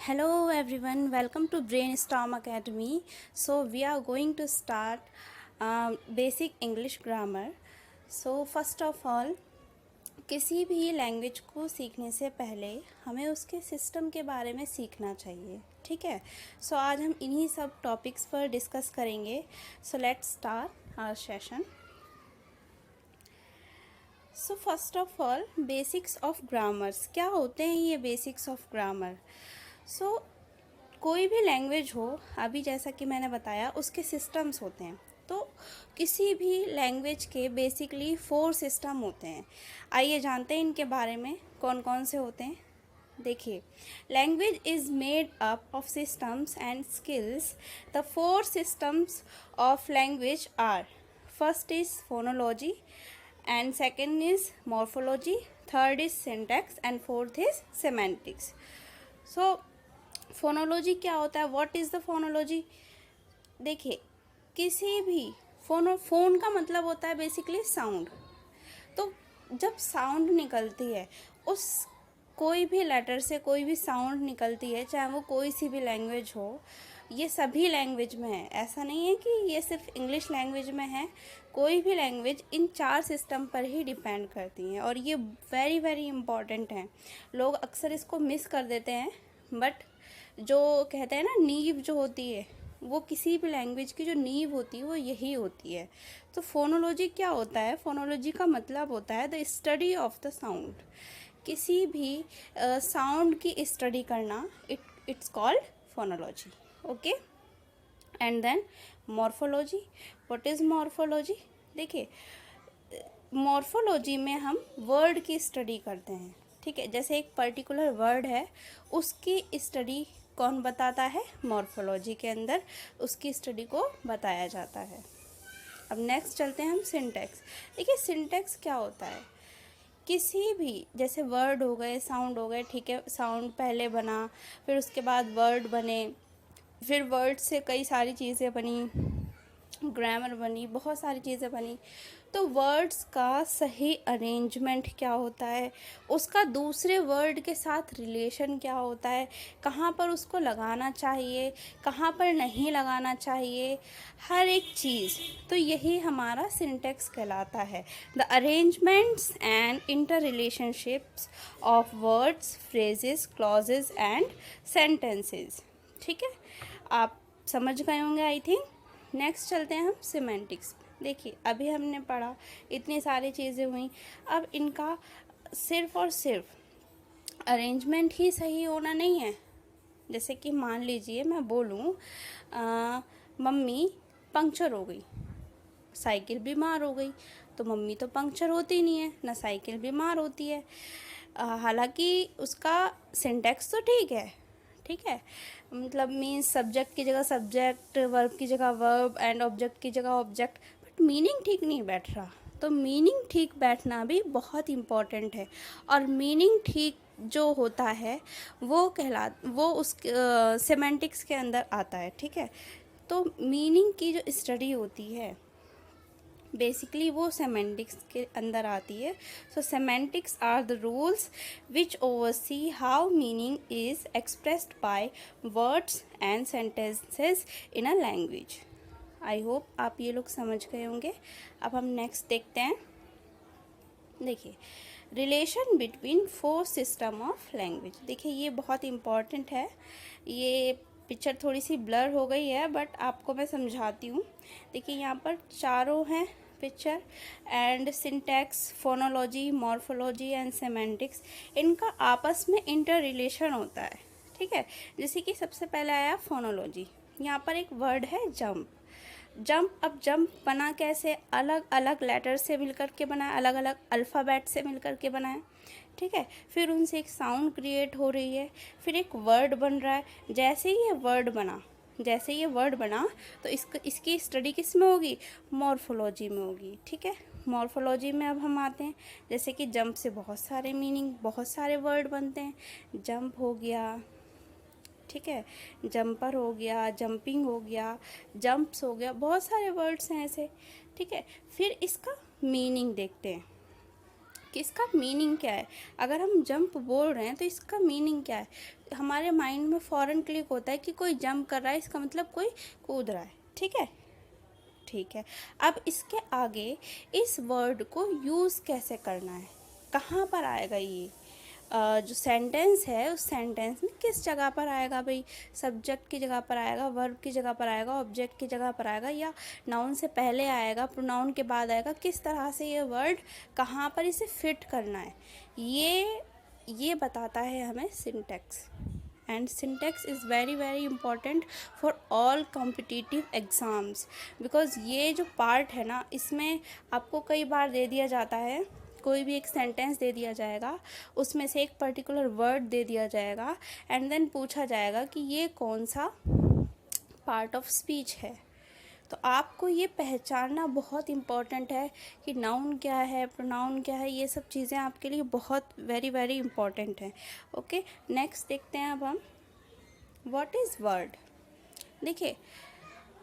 Hello everyone, welcome to Brainstorm Academy. So we are going to start basic English grammar. So first of all, किसी भी language को सीखने से पहले हमें उसके सिस्टम के बारे में सीखना चाहिए, ठीक है। सो आज हम इन्हीं सब टॉपिक्स पर डिस्कस करेंगे। So let's start our session. So first of all, basics of grammars. क्या होते हैं ये बेसिक्स ऑफ ग्रामर? सो कोई भी लैंग्वेज हो, अभी जैसा कि मैंने बताया, उसके सिस्टम्स होते हैं। तो किसी भी लैंग्वेज के बेसिकली 4 सिस्टम होते हैं। आइए जानते हैं इनके बारे में कौन कौन से होते हैं। देखिए, language is made up of systems and skills. The 4 systems of language are: first is phonology, and second is morphology, third is syntax and fourth is semantics. So phonology क्या होता है? What is the phonology? देखिए, किसी भी phone का मतलब होता है बेसिकली साउंड। तो जब साउंड निकलती है, उस कोई भी लेटर से कोई भी साउंड निकलती है, चाहे वो कोई सी भी लैंग्वेज हो, ये सभी लैंग्वेज में है। ऐसा नहीं है कि ये सिर्फ इंग्लिश लैंग्वेज में है, कोई भी लैंग्वेज इन 4 सिस्टम पर ही डिपेंड करती हैं और ये वेरी वेरी इम्पॉर्टेंट हैं। लोग अक्सर इसको मिस कर देते हैं, बट जो कहते हैं ना, नींव जो होती है, वो किसी भी लैंग्वेज की जो नींव होती है वो यही होती है। तो फोनोलॉजी क्या होता है? फोनोलॉजी का मतलब होता है the study of the sound. किसी भी साउंड की स्टडी करना, it's called phonology. Okay, and then morphology. What is morphology? देखिए, मॉर्फोलॉजी में हम वर्ड की स्टडी करते हैं, ठीक है। जैसे एक पर्टिकुलर वर्ड है, उसकी स्टडी कौन बताता है? मॉर्फोलॉजी के अंदर उसकी स्टडी को बताया जाता है। अब नेक्स्ट चलते हैं हम सिंटैक्स। देखिए, सिंटैक्स क्या होता है? किसी भी, जैसे वर्ड हो गए, साउंड हो गए, ठीक है, साउंड पहले बना, फिर उसके बाद वर्ड बने, फिर वर्ड से कई सारी चीज़ें बनी, ग्रामर बनी, बहुत सारी चीज़ें बनी। तो वर्ड्स का सही अरेंजमेंट क्या होता है, उसका दूसरे वर्ड के साथ रिलेशन क्या होता है, कहाँ पर उसको लगाना चाहिए, कहाँ पर नहीं लगाना चाहिए, हर एक चीज़, तो यही हमारा सिंटैक्स कहलाता है। The arrangements and inter relationships of words, phrases, clauses and sentences, ठीक है। आप समझ गए होंगे आई थिंक। नेक्स्ट चलते हैं हम सिमेंटिक्स। देखिए, अभी हमने पढ़ा, इतनी सारी चीज़ें हुई, अब इनका सिर्फ और सिर्फ अरेंजमेंट ही सही होना नहीं है। जैसे कि मान लीजिए मैं बोलूँ, मम्मी पंक्चर हो गई, साइकिल बीमार हो गई, तो मम्मी तो पंक्चर होती नहीं है, ना साइकिल बीमार होती है। हालांकि उसका सिंटैक्स तो ठीक है, मतलब मीन्स सब्जेक्ट की जगह सब्जेक्ट, वर्ब की जगह वर्ब एंड ऑब्जेक्ट की जगह ऑब्जेक्ट, बट मीनिंग ठीक नहीं बैठ रहा। तो मीनिंग ठीक बैठना भी बहुत इम्पॉर्टेंट है, और मीनिंग ठीक जो होता है वो उस सेमेंटिक्स के अंदर आता है, ठीक है। तो मीनिंग की जो स्टडी होती है, बेसिकली वो सेमेंटिक्स के अंदर आती है। So semantics are the rules which oversee how meaning is expressed by words and sentences in a language. I hope आप ये लोग समझ गए होंगे। अब हम नेक्स्ट देखते हैं। देखिए, relation between 4 system of language. देखिए, ये बहुत इम्पॉर्टेंट है। ये पिक्चर थोड़ी सी ब्लर हो गई है, बट आपको मैं समझाती हूँ। देखिए, यहाँ पर चारों हैं picture, and syntax, phonology, morphology and semantics, इनका आपस में इंटर रिलेशन होता है, ठीक है। जैसे कि सबसे पहले आया फोनोलॉजी। यहाँ पर एक वर्ड है जंप। अब जंप बना कैसे? अलग अलग लेटर से मिलकर के बना है, अलग अलग अल्फ़ाबेट से मिलकर के बना है, ठीक है। फिर उनसे एक साउंड क्रिएट हो रही है, फिर एक वर्ड बन रहा है। जैसे ही ये वर्ड बना तो इसकी स्टडी किस में होगी? मॉर्फोलॉजी में होगी, ठीक है। मॉर्फोलॉजी में अब हम आते हैं। जैसे कि जंप से बहुत सारे मीनिंग, बहुत सारे वर्ड बनते हैं। जंप हो गया, ठीक है, जंपर हो गया, जंपिंग हो गया, जंप्स हो गया, बहुत सारे वर्ड्स हैं ऐसे, ठीक है। फिर इसका मीनिंग देखते हैं कि इसका मीनिंग क्या है। अगर हम जंप बोल रहे हैं तो इसका मीनिंग क्या है, हमारे माइंड में फ़ौरन क्लिक होता है कि कोई जंप कर रहा है, इसका मतलब कोई कूद रहा है। ठीक है, ठीक है। अब इसके आगे इस वर्ड को यूज़ कैसे करना है, कहाँ पर आएगा ये जो सेंटेंस है, उस सेंटेंस में किस जगह पर आएगा भाई, सब्जेक्ट की जगह पर आएगा, वर्ब की जगह पर आएगा, ऑब्जेक्ट की जगह पर आएगा, या नाउन से पहले आएगा, प्रोनाउन के बाद आएगा, किस तरह से ये वर्ड कहाँ पर इसे फिट करना है, ये बताता है हमें syntax. And syntax is very very important for all competitive exams, because ये जो पार्ट है ना, इसमें आपको कई बार दे दिया जाता है, कोई भी एक सेंटेंस दे दिया जाएगा, उसमें से एक पर्टिकुलर वर्ड दे दिया जाएगा, एंड देन पूछा जाएगा कि ये कौन सा पार्ट ऑफ स्पीच है। तो आपको ये पहचानना बहुत इम्पॉर्टेंट है कि नाउन क्या है, प्रोनाउन क्या है, ये सब चीज़ें आपके लिए बहुत वेरी वेरी इम्पॉर्टेंट हैं। ओके, नेक्स्ट देखते हैं अब हम व्हाट इज़ वर्ड। देखिए,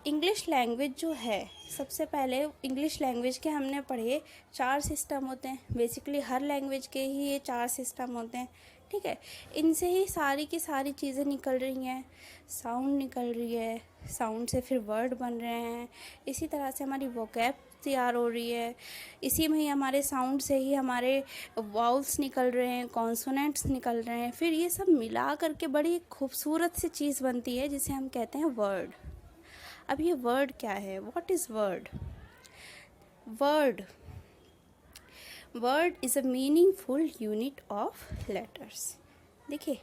इंग्लिश लैंग्वेज जो है, सबसे पहले इंग्लिश लैंग्वेज के हमने पढ़े 4 सिस्टम होते हैं। बेसिकली हर लैंग्वेज के ही ये 4 सिस्टम होते हैं। ठीक है, इनसे ही सारी की सारी चीज़ें निकल रही हैं, साउंड निकल रही है, साउंड से फिर वर्ड बन रहे हैं, इसी तरह से हमारी वोकैब तैयार हो रही है, इसी में ही हमारे साउंड से ही हमारे वाउल्स निकल रहे हैं, कॉन्सोनेंट्स निकल रहे हैं, फिर ये सब मिला करके बड़ी खूबसूरत सी चीज़ बनती है जिसे हम कहते हैं वर्ड। अब ये वर्ड क्या है, what is word. Word is a meaningful unit of letters. देखिए,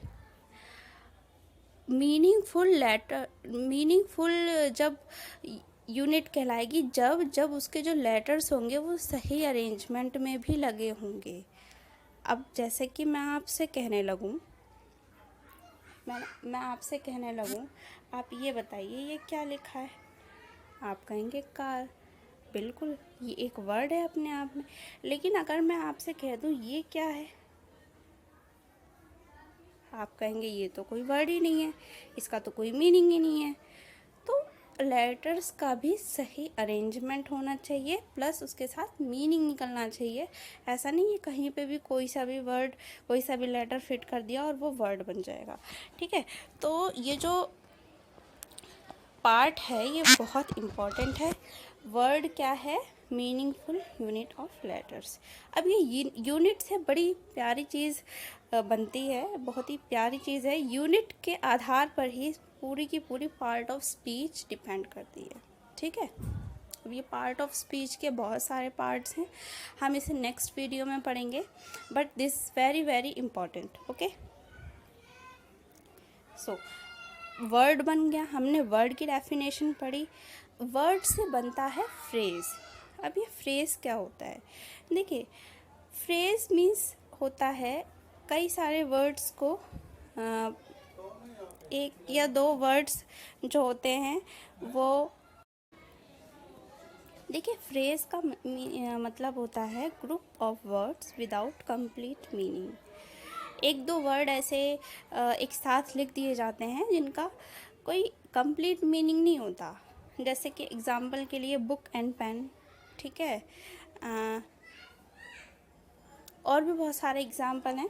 मीनिंगफुल जब यूनिट कहलाएगी जब उसके जो लेटर्स होंगे वो सही अरेंजमेंट में भी लगे होंगे। अब जैसे कि मैं आपसे कहने लगूँ, आप ये बताइए ये क्या लिखा है, आप कहेंगे कार। बिल्कुल, ये एक वर्ड है अपने आप में। लेकिन अगर मैं आपसे कह दूँ ये क्या है, आप कहेंगे ये तो कोई वर्ड ही नहीं है, इसका तो कोई मीनिंग ही नहीं है। तो लेटर्स का भी सही अरेंजमेंट होना चाहिए, प्लस उसके साथ मीनिंग निकलना चाहिए। ऐसा नहीं है कहीं पे भी कोई सा भी वर्ड, कोई सा भी लेटर फिट कर दिया और वो वर्ड बन जाएगा। ठीक है, तो ये जो पार्ट है ये बहुत इम्पॉर्टेंट है। वर्ड क्या है, मीनिंगफुल यूनिट ऑफ लेटर्स। अब ये यूनिट से बड़ी प्यारी चीज़ बनती है, बहुत ही प्यारी चीज़ है। यूनिट के आधार पर ही पूरी की पूरी पार्ट ऑफ स्पीच डिपेंड करती है। ठीक है, अब ये पार्ट ऑफ स्पीच के बहुत सारे पार्ट्स हैं, हम इसे नेक्स्ट वीडियो में पढ़ेंगे, but this very very important. Okay, so word बन गया, हमने वर्ड की डेफिनेशन पढ़ी। वर्ड से बनता है फ्रेज़। अब ये फ्रेज़ क्या होता है, देखिए, फ्रेज़ मीन्स होता है कई सारे वर्ड्स को एक या दो वर्ड्स जो होते हैं वो, देखिए, फ्रेज़ का मतलब होता है group of words without complete meaning. एक दो वर्ड ऐसे एक साथ लिख दिए जाते हैं जिनका कोई कंप्लीट मीनिंग नहीं होता। जैसे कि एग्जांपल के लिए बुक एंड पेन। ठीक है, और भी बहुत सारे एग्जांपल हैं।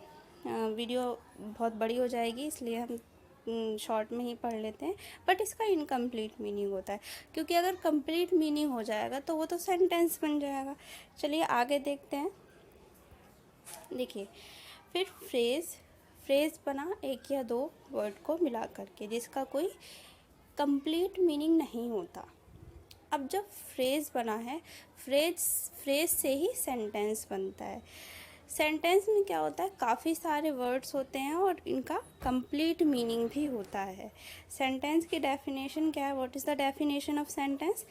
वीडियो बहुत बड़ी हो जाएगी इसलिए हम शॉर्ट में ही पढ़ लेते हैं। बट इसका इनकम्प्लीट मीनिंग होता है, क्योंकि अगर कंप्लीट मीनिंग हो जाएगा तो वो तो सेंटेंस बन जाएगा। चलिए आगे देखते हैं। देखिए, फिर फ्रेज़ बना एक या दो वर्ड को मिला करके, जिसका कोई कंप्लीट मीनिंग नहीं होता। अब जब फ्रेज़ बना है, फ्रेज़ से ही सेंटेंस बनता है। सेंटेंस में क्या होता है, काफ़ी सारे वर्ड्स होते हैं और इनका कंप्लीट मीनिंग भी होता है। सेंटेंस की डेफिनेशन क्या है, what is the definition of sentence.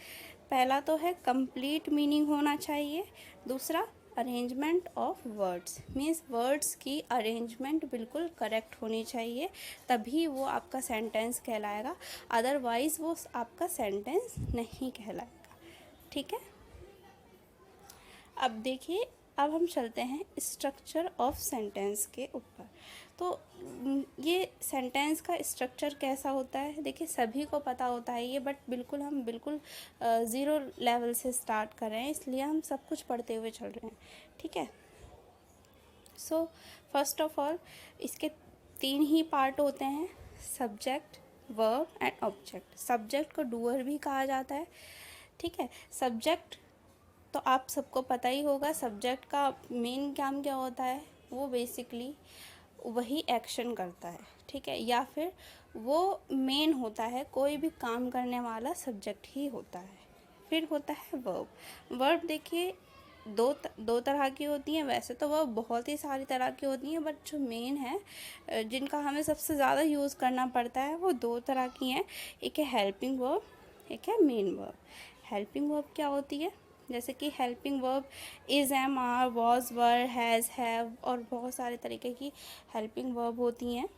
पहला तो है कंप्लीट मीनिंग होना चाहिए, दूसरा arrangement of words, means words की अरेंजमेंट बिल्कुल करेक्ट होनी चाहिए, तभी वो आपका सेंटेंस कहलाएगा, अदरवाइज़ वो आपका सेंटेंस नहीं कहलाएगा। ठीक है, अब देखिए, अब हम चलते हैं स्ट्रक्चर ऑफ सेंटेंस के ऊपर। तो ये सेंटेंस का स्ट्रक्चर कैसा होता है, देखिए सभी को पता होता है ये, बट हम बिल्कुल ज़ीरो लेवल से स्टार्ट कर रहे हैं, इसलिए हम सब कुछ पढ़ते हुए चल रहे हैं। ठीक है, सो फर्स्ट ऑफ ऑल इसके 3 ही पार्ट होते हैं, subject, verb and object. Subject को डूअर भी कहा जाता है, ठीक है। सब्जेक्ट तो आप सबको पता ही होगा, सब्जेक्ट का मेन काम क्या होता है, वो बेसिकली वही एक्शन करता है, ठीक है, या फिर वो मेन होता है, कोई भी काम करने वाला सब्जेक्ट ही होता है। फिर होता है वर्ब। वर्ब देखिए दो तरह की होती हैं, वैसे तो वर्ब बहुत ही सारी तरह की होती हैं, बट जो मेन है जिनका हमें सबसे ज़्यादा यूज़ करना पड़ता है वो 2 तरह की हैं। एक है हेल्पिंग वर्ब, एक है मेन वर्ब। हेल्पिंग वर्ब क्या होती है, जैसे कि helping verb is, am, are, was, were, has, have और बहुत सारे तरीके की हेल्पिंग वर्ब होती हैं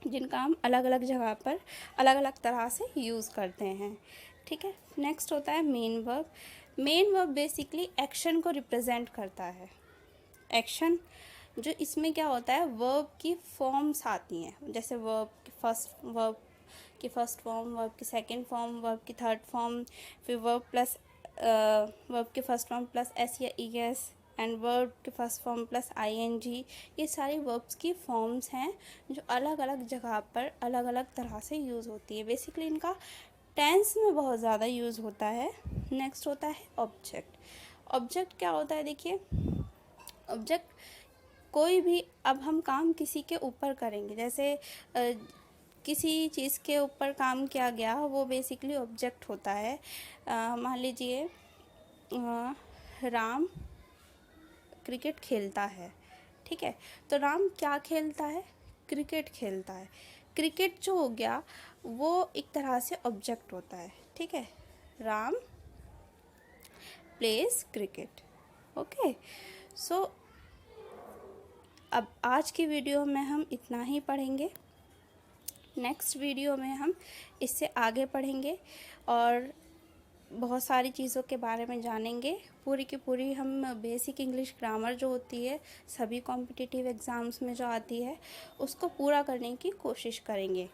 जिनका हम अलग अलग जगह पर अलग अलग तरह से यूज़ करते हैं, ठीक है। नेक्स्ट होता है main verb. Main verb basically action को रिप्रेजेंट करता है। एक्शन जो इसमें क्या होता है, वर्ब की फॉर्म्स आती हैं, जैसे वर्ब की फर्स्ट फॉर्म, वर्ब की सेकंड फॉर्म, वर्ब की थर्ड फॉर्म, फिर वर्ब की फर्स्ट फॉर्म प्लस एस या ई एस, एंड वर्ब के first form plus I N G. ये सारी वर्ब्स की फॉर्म्स हैं जो अलग अलग जगह पर अलग अलग तरह से यूज़ होती है। बेसिकली इनका टेंस में बहुत ज़्यादा यूज़ होता है। नेक्स्ट होता है ऑब्जेक्ट। ऑब्जेक्ट क्या होता है, देखिए ऑब्जेक्ट कोई भी, अब हम काम किसी के ऊपर करेंगे, जैसे किसी चीज़ के ऊपर काम किया गया, वो बेसिकली ऑब्जेक्ट होता है। मान लीजिए राम क्रिकेट खेलता है, ठीक है, तो राम क्या खेलता है, क्रिकेट खेलता है। क्रिकेट जो हो गया वो एक तरह से ऑब्जेक्ट होता है, ठीक है। Ram plays cricket, okay. So अब आज की वीडियो में हम इतना ही पढ़ेंगे। नेक्स्ट वीडियो में हम इससे आगे पढ़ेंगे और बहुत सारी चीज़ों के बारे में जानेंगे। पूरी की पूरी हम बेसिक इंग्लिश ग्रामर जो होती है सभी कॉम्पिटिटिव एग्ज़ाम्स में जो आती है उसको पूरा करने की कोशिश करेंगे,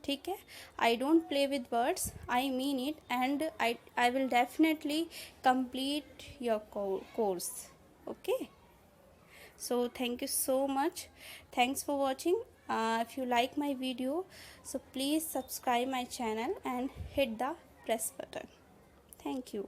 ठीक है। I don't play with words, I mean it, and I will definitely complete your course, okay. So thank you so much. Thanks for watching. If you like my video, so please subscribe my channel and hit the press button. Thank you.